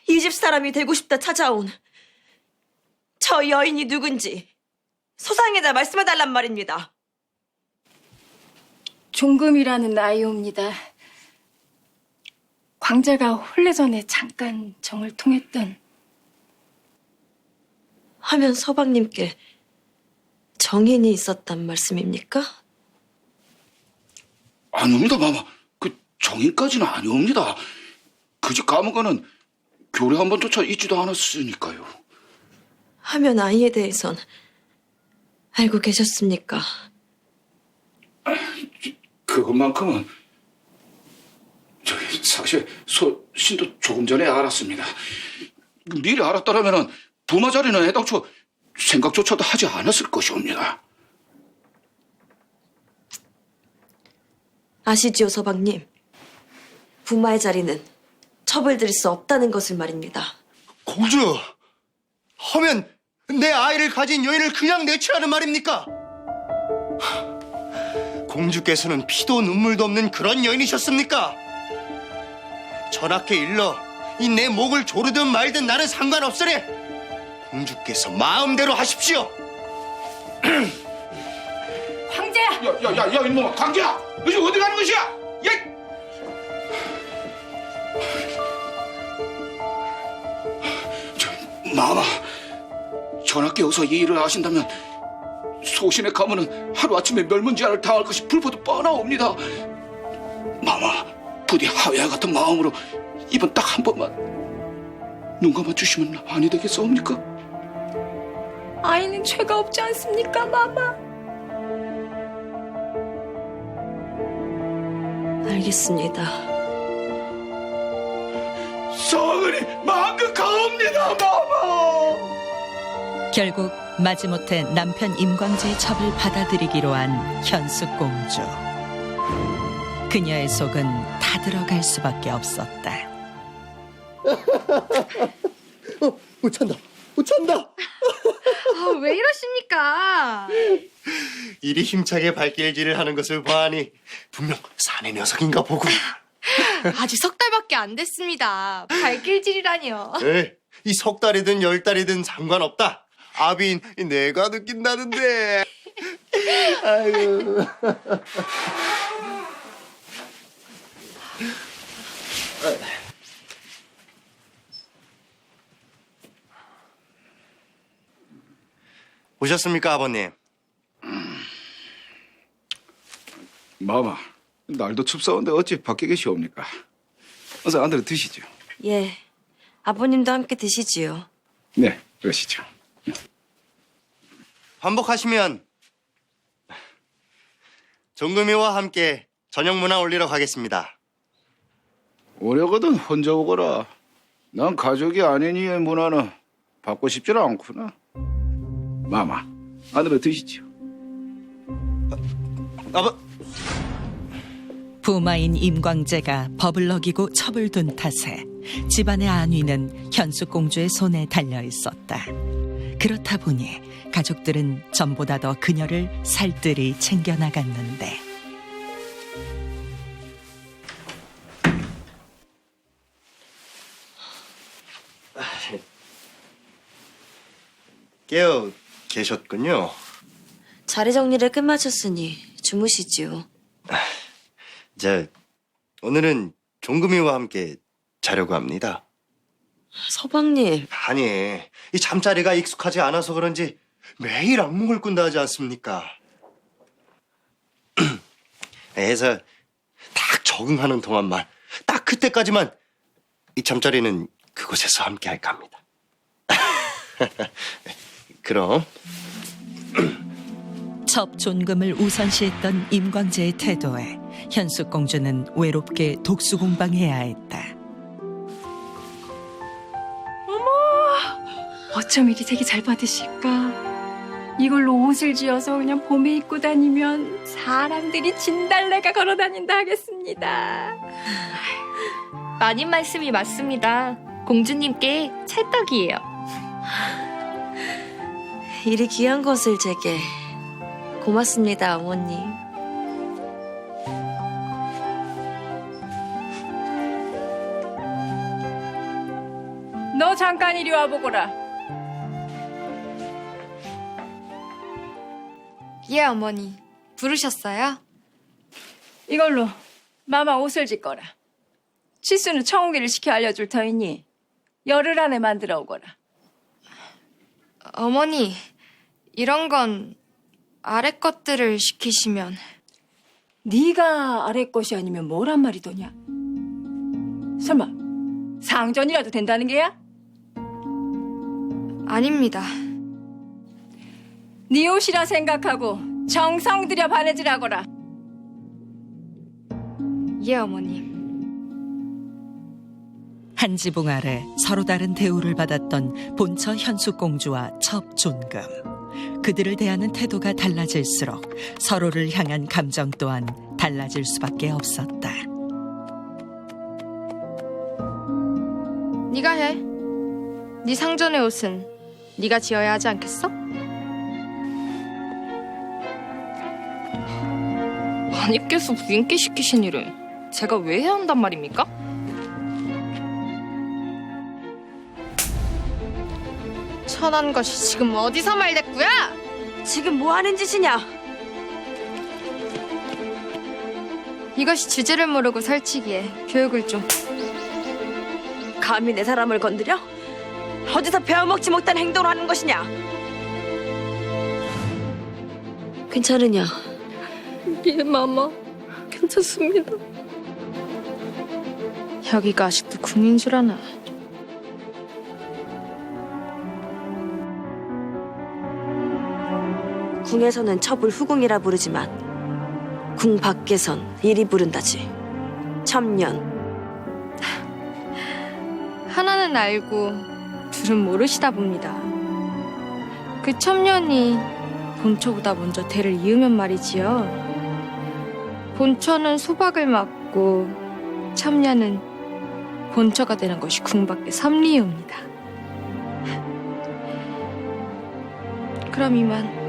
Speaker 13: 이 집 사람이 되고 싶다 찾아온 저 여인이 누군지 소상에다 말씀해 달란 말입니다.
Speaker 8: 종금이라는 아이옵니다. 광자가 혼례 전에 잠깐 정을 통했던.
Speaker 13: 하면 서방님께 정인이 있었단 말씀입니까?
Speaker 16: 아니옵니다, 마마. 그 정인까지는 아니옵니다. 그 집 감옥가는 교례 한 번조차 있지도 않았으니까요.
Speaker 13: 하면 아이에 대해선 알고 계셨습니까?
Speaker 16: 그것만큼은 사실 소신도 조금 전에 알았습니다. 미리 알았더라면 부마 자리는 애당초 생각조차도 하지 않았을 것이옵니다.
Speaker 13: 아시지요, 서방님? 부마의 자리는 처벌드릴 수 없다는 것을 말입니다.
Speaker 9: 공주! 하면 내 아이를 가진 여인을 그냥 내치라는 말입니까? 공주께서는 피도 눈물도 없는 그런 여인이셨습니까? 전하께 일러 이 내 목을 조르든 말든 나는 상관없으니 공주께서 마음대로 하십시오.
Speaker 8: 광자야!
Speaker 16: 야, 이놈아, 광자야! 너 지금 어디 가는 것이야? 야! 마마, 전하께 어서 이 일을 아신다면 소신의 가문은 하루아침에 멸문지화를 당할 것이 불보듯 뻔하옵니다. 마마, 부디 하회와 같은 마음으로 이번 딱 한 번만 눈 감아주시면 아니 되겠사옵니까?
Speaker 8: 아이는 죄가 없지 않습니까, 마마?
Speaker 13: 알겠습니다.
Speaker 16: 성은이 망극하옵니다, 마마!
Speaker 1: 결국 마지못해 남편 임광재의 첩을 받아들이기로 한 현숙공주. 그녀의 속은 다 들어갈 수밖에 없었다.
Speaker 9: 찬다! 찬다!
Speaker 8: 왜 이러십니까?
Speaker 9: 이리 힘차게 발길질을 하는 것을 보아하니 분명 사내 녀석인가 보구나.
Speaker 8: 아직 석 달밖에 안 됐습니다. 발길질이라니요.
Speaker 9: 이 석 달이든 10달이든 상관없다. 아비인 내가 느낀다는데. 아이고. 오셨습니까, 아버님?
Speaker 15: 마마, 날도 춥사온데 어찌 밖에 계시옵니까? 어서 안들어 드시죠.
Speaker 13: 예, 아버님도 함께 드시지요.
Speaker 15: 네, 그러시죠.
Speaker 9: 반복하시면 종금이와 함께 저녁 문화 올리러 가겠습니다.
Speaker 15: 오려거든 혼자 오거라. 난 가족이 아닌 이의 문화는 받고 싶지는 않구나. 마마, 안으로 드시죠.
Speaker 1: 부마인 임광재가 법을 어기고 첩을 둔 탓에 집안의 안위는 현숙공주의 손에 달려 있었다. 그렇다 보니 가족들은 전보다 더 그녀를 살뜰히 챙겨나갔는데
Speaker 9: 깨어 계셨군요.
Speaker 13: 자리 정리를 끝마쳤으니 주무시지요.
Speaker 9: 오늘은 종금이와 함께 자려고 합니다.
Speaker 13: 서방님.
Speaker 9: 아니, 이 잠자리가 익숙하지 않아서 그런지 매일 악몽을 꾼다 하지 않습니까? 해서 딱 적응하는 동안만, 딱 그때까지만 이 잠자리는 그곳에서 함께 할까 합니다. 그럼.
Speaker 1: 첩 존금을 우선시했던 임광재의 태도에 현숙공주는 외롭게 독수공방해야 했다.
Speaker 8: 어쩜 이리 되게 잘 받으실까? 이걸로 옷을 지어서 그냥 봄에 입고 다니면 사람들이 진달래가 걸어 다닌다 하겠습니다.
Speaker 17: 마님 말씀이 맞습니다. 공주님께 찰떡이에요.
Speaker 13: 이리 귀한 것을 제게 고맙습니다, 어머님.
Speaker 8: 너 잠깐 이리 와보거라.
Speaker 17: 예, 어머니. 부르셨어요?
Speaker 8: 이걸로 마마 옷을 짓거라. 치수는 청우기를 시켜 알려줄 터이니 열흘 안에 만들어 오거라.
Speaker 17: 어머니, 이런 건 아래 것들을 시키시면.
Speaker 8: 네가 아래 것이 아니면 뭐란 말이더냐? 설마 상전이라도 된다는 게야?
Speaker 17: 아닙니다.
Speaker 8: 네 옷이라 생각하고 정성 들여 바느질하거라.
Speaker 17: 예, 어머님.
Speaker 1: 한 지붕 아래 서로 다른 대우를 받았던 본처 현숙공주와 첩 존금. 그들을 대하는 태도가 달라질수록 서로를 향한 감정 또한 달라질 수밖에 없었다.
Speaker 17: 네가 해. 네 상전의 옷은 네가 지어야 하지 않겠어? 마님께서 부인께 시키신 일을 제가 왜 해야 한단 말입니까? 천한 것이 지금 어디서 말댔구야?
Speaker 13: 지금 뭐 하는 짓이냐?
Speaker 17: 이것이 주제를 모르고 설치기에 교육을 좀.
Speaker 13: 감히 내 사람을 건드려? 어디서 배워먹지 못한 행동을 하는 것이냐? 괜찮으냐?
Speaker 17: 예, 마마. 괜찮습니다. 여기가 아직도 궁인 줄 아나.
Speaker 13: 궁에서는 첩을 후궁이라 부르지만 궁 밖에선 이리 부른다지. 첩년.
Speaker 17: 하나는 알고 둘은 모르시다 봅니다. 그 첩년이 본처보다 먼저 대를 이으면 말이지요. 본처는 소박을 맡고 첩년은 본처가 되는 것이 궁밖의 섭리이옵니다. 그럼 이만.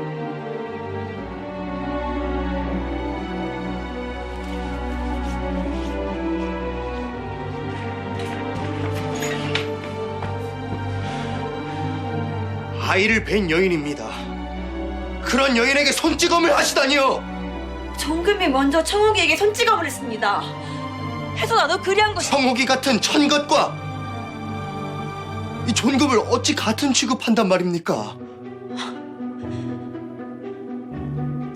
Speaker 9: 아이를 뵌 여인입니다. 그런 여인에게 손찌검을 하시다니요.
Speaker 13: 종금이 먼저 청옥이에게 손찌검을 했습니다. 해서 나도 그리한 것이.
Speaker 9: 청옥이 같은 천것과 이 존급을 어찌 같은 취급한단 말입니까?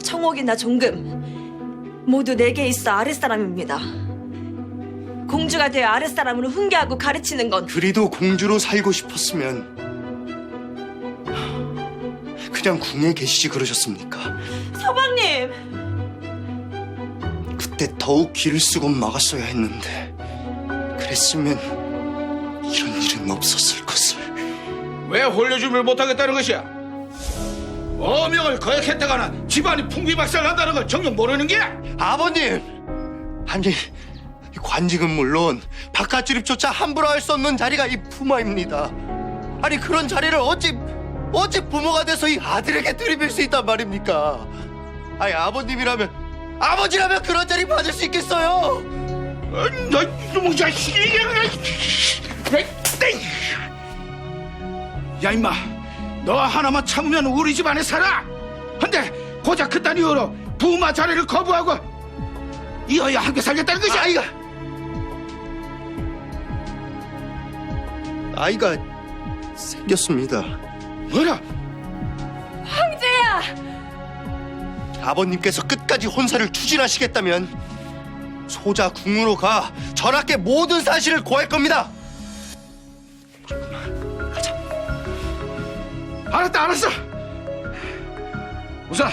Speaker 13: 청옥이나 종금 모두 내게 있어 아랫사람입니다. 공주가 되어 아랫사람으로 훈계하고 가르치는 건
Speaker 9: 그리도 공주로 살고 싶었으면 그냥 궁에 계시지 그러셨습니까?
Speaker 13: 서방님!
Speaker 9: 그때 더욱 길을 쓰고 막았어야 했는데 그랬으면 이런 일은 없었을 것을.
Speaker 16: 왜 홀려주면 못하겠다는 것이야? 어명을 거역했다가는 집안이 풍비박살난다는 걸 정녕 모르는 게?
Speaker 9: 아버님! 아니, 관직은 물론 바깥 출입조차 함부로 할 수 없는 자리가 이 부마입니다. 아니, 그런 자리를 어찌 부모가 돼서 이 아들에게 들이밀 수 있단 말입니까? 아니, 아버지라면 그런 자리 받을 수 있겠어요?
Speaker 16: 너 이놈의 자식이! 야, 임마! 너 하나만 참으면 우리 집안에 살아! 근데 고작 그딴 이유로 부마 자리를 거부하고 이어야 함께 살겠다는 것이야!
Speaker 9: 아이가 생겼습니다.
Speaker 16: 뭐라?
Speaker 13: 황제야!
Speaker 9: 아버님께서 끝까지 혼사를 추진하시겠다면 소자 궁으로 가 전하께 모든 사실을 고할 겁니다.
Speaker 16: 알았어. 우선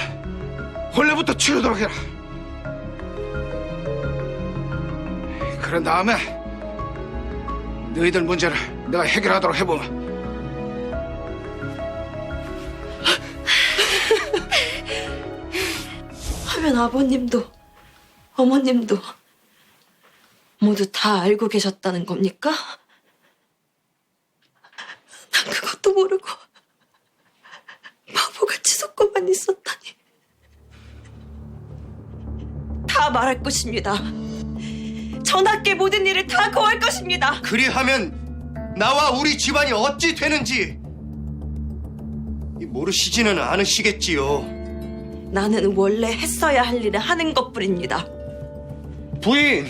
Speaker 16: 혼례부터 치르도록 해라. 그런 다음에 너희들 문제를 내가 해결하도록 해보마.
Speaker 13: 하면 아버님도 어머님도 모두 다 알고 계셨다는 겁니까? 난 그것도 모르고 바보같이 속고만 있었다니. 다 말할 것입니다. 전하께 모든 일을 다 고할 것입니다.
Speaker 9: 그리하면 나와 우리 집안이 어찌 되는지 모르시지는 않으시겠지요.
Speaker 13: 나는 원래 했어야 할 일을 하는 것뿐입니다.
Speaker 9: 부인!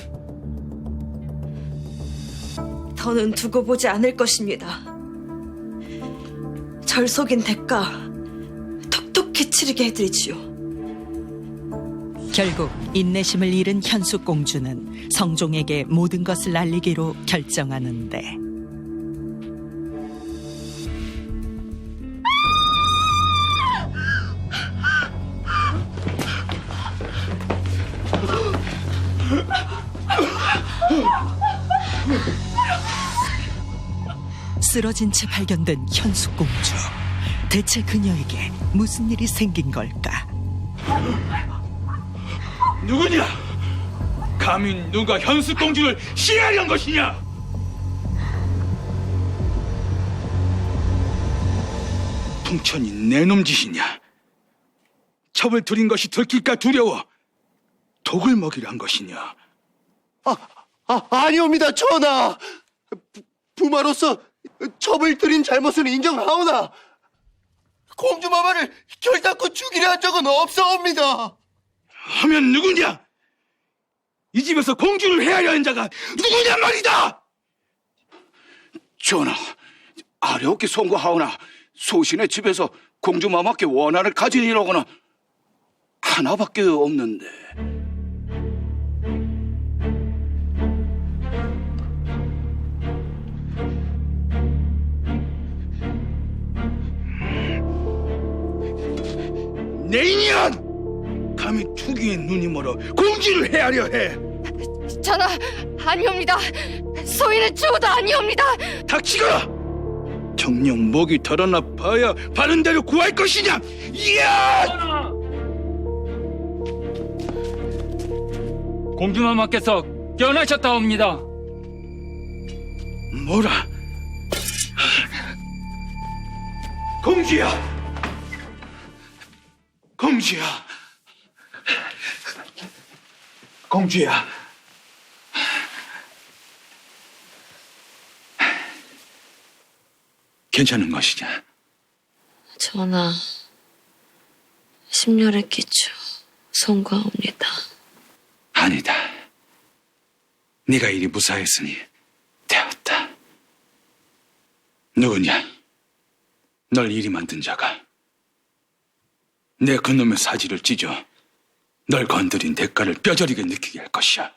Speaker 13: 더는 두고 보지 않을 것입니다. 절 속인 대가 톡톡히 치르게 해드리지요.
Speaker 1: 결국 인내심을 잃은 현숙공주는 성종에게 모든 것을 알리기로 결정하는데 쓰러진 채 발견된 현숙공주. 대체 그녀에게 무슨 일이 생긴 걸까?
Speaker 16: 누구냐? 감히 누가 현숙공주를 시해하려는 것이냐? 풍천이 내 놈 짓이냐? 첩을 들인 것이 들킬까 두려워 독을 먹이려 한 것이냐?
Speaker 9: 아니옵니다, 전하. 부마로서 첩을 들인 잘못은 인정하오나 공주마마를 결단코 죽이려 한 적은 없사옵니다.
Speaker 16: 하면 누구냐? 이 집에서 공주를 해하려 한 자가 누구냐 말이다! 전하, 아뢰옵게 송구하오나 소신의 집에서 공주마마께 원한을 가지니라거나 하나밖에 없는데. 내 인연! 감히 투기의 눈이 멀어 공주를 해하려 해!
Speaker 17: 전하, 아니옵니다. 소인은 죽어도 아니옵니다.
Speaker 16: 닥치거라! 정녕 목이 덜어나 봐야 바른 대로 구할 것이냐! 이야!
Speaker 18: 공주마마께서 깨어나셨다옵니다.
Speaker 16: 뭐라? 공주야! 공주야! 공주야! 괜찮은 것이냐?
Speaker 13: 전하, 심혈의 기초 송구하옵니다.
Speaker 5: 아니다. 네가 이리 무사했으니 되었다. 누구냐? 널 이리 만든 자가. 내 그놈의 사지를 찢어
Speaker 15: 널 건드린 대가를 뼈저리게 느끼게 할 것이야.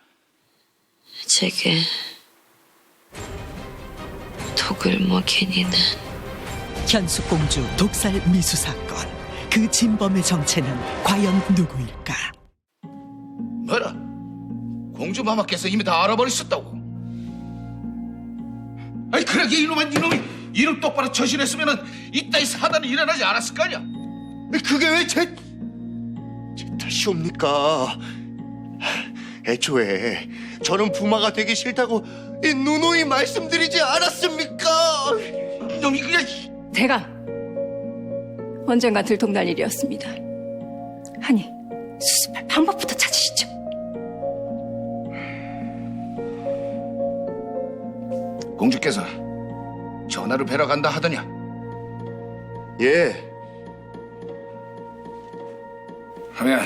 Speaker 13: 제게 독을 먹이니는
Speaker 1: 현숙공주 독살 미수 사건. 그 진범의 정체는 과연 누구일까?
Speaker 16: 뭐라? 공주 마마께서 이미 다 알아버리셨다고? 아니 그러게 이놈이 이름 똑바로 처신했으면은 이따위 사단이 일어나지 않았을 거 아니야?
Speaker 9: 그게 왜 제 탓이옵니까? 애초에 저는 부마가 되기 싫다고 이 누누이 말씀드리지 않았습니까?
Speaker 16: 놈이 그냥
Speaker 8: 제가 언젠가 들통날 일이었습니다. 하니 수습할 방법부터 찾으시죠.
Speaker 16: 공주께서 전하를 뵈러 간다 하더냐?
Speaker 9: 예.
Speaker 16: 하면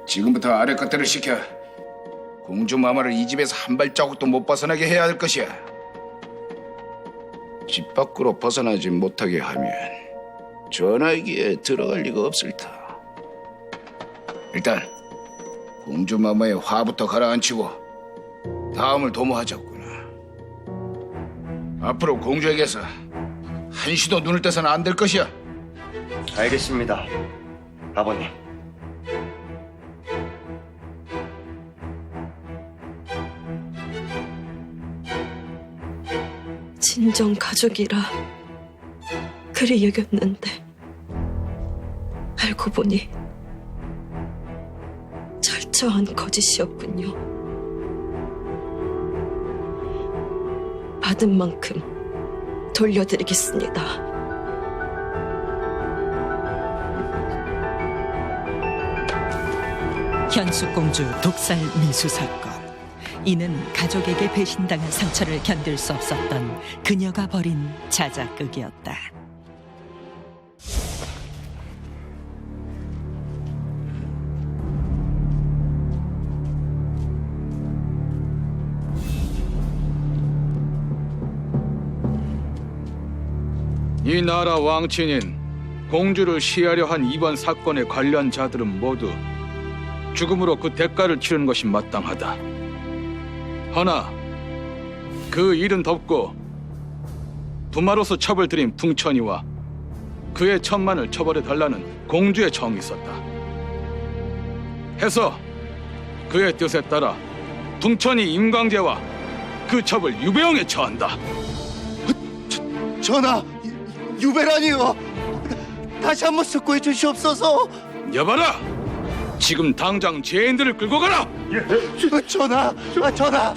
Speaker 16: 지금부터 아래 것들을 시켜 공주 마마를 이 집에서 한 발자국도 못 벗어나게 해야 할 것이야. 집 밖으로 벗어나지 못하게 하면 전하에게 들어갈 리가 없을 터. 일단 공주 마마의 화부터 가라앉히고 다음을 도모하자꾸나. 앞으로 공주에게서 한시도 눈을 떼서는 안 될 것이야.
Speaker 9: 알겠습니다, 아버님.
Speaker 13: 진정 가족이라 그리 여겼는데 알고 보니 철저한 거짓이었군요. 받은 만큼 돌려드리겠습니다.
Speaker 1: 현숙공주 독살 미수 사건. 이는 가족에게 배신당한 상처를 견딜 수 없었던 그녀가 벌인 자작극이었다.
Speaker 15: 이 나라 왕친인 공주를 시하려 한 이번 사건의 관련 자들은 모두 죽음으로 그 대가를 치르는 것이 마땅하다. 허나 그 일은 덮고 부마로서 처벌드린 풍천이와 그의 천만을 처벌해달라는 공주의 청이 있었다. 해서 그의 뜻에 따라 풍천이 임광재와 그 첩을 유배형에 처한다.
Speaker 9: 전하, 유배라니요. 다시 한번 숙고해 주시옵소서.
Speaker 15: 여봐라! 지금 당장 죄인들을 끌고 가라!
Speaker 9: 전하, 전하.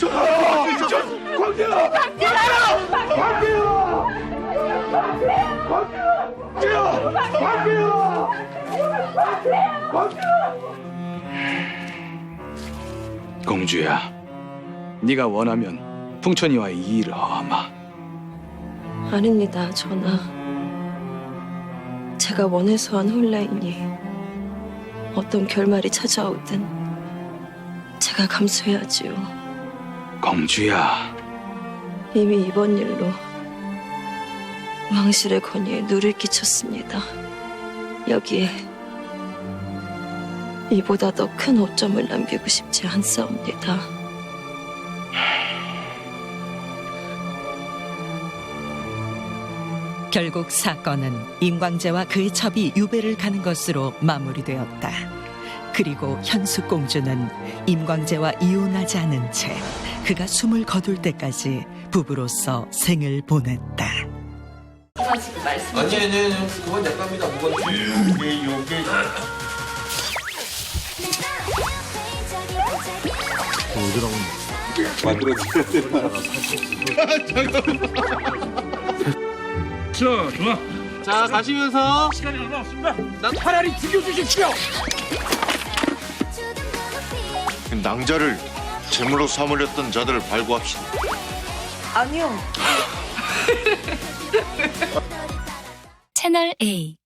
Speaker 15: 공주야, 네가 원하면 풍천이와의 이 일을 허하마.
Speaker 13: 아닙니다, 전하. 제가 원해서 한 혼례이니 어떤 결말이 찾아오든 제가 감수해야지요.
Speaker 15: 공주야,
Speaker 13: 이미 이번 일로 왕실의 권위에 누를 끼쳤습니다. 여기에 이보다 더 큰 오점을 남기고 싶지 않사옵니다.
Speaker 1: 결국 사건은 임광재와 그의 첩이 유배를 가는 것으로 마무리되었다. 그리고 현숙공주는 임광재와 이혼하지 않은 채 그가 숨을 거둘 때까지 부부로서 생을 보냈다.
Speaker 19: 아니 그건 내 겁니다. 그건 요게
Speaker 18: 자, 좋아.
Speaker 19: 자, 가시면서
Speaker 18: 시간이 얼마 없습니다. 난 차라리 죽여주십시오.
Speaker 2: 낭자를 제물로 삼으렸던 자들을 발구합시다.
Speaker 3: 아니요.
Speaker 20: 채널 A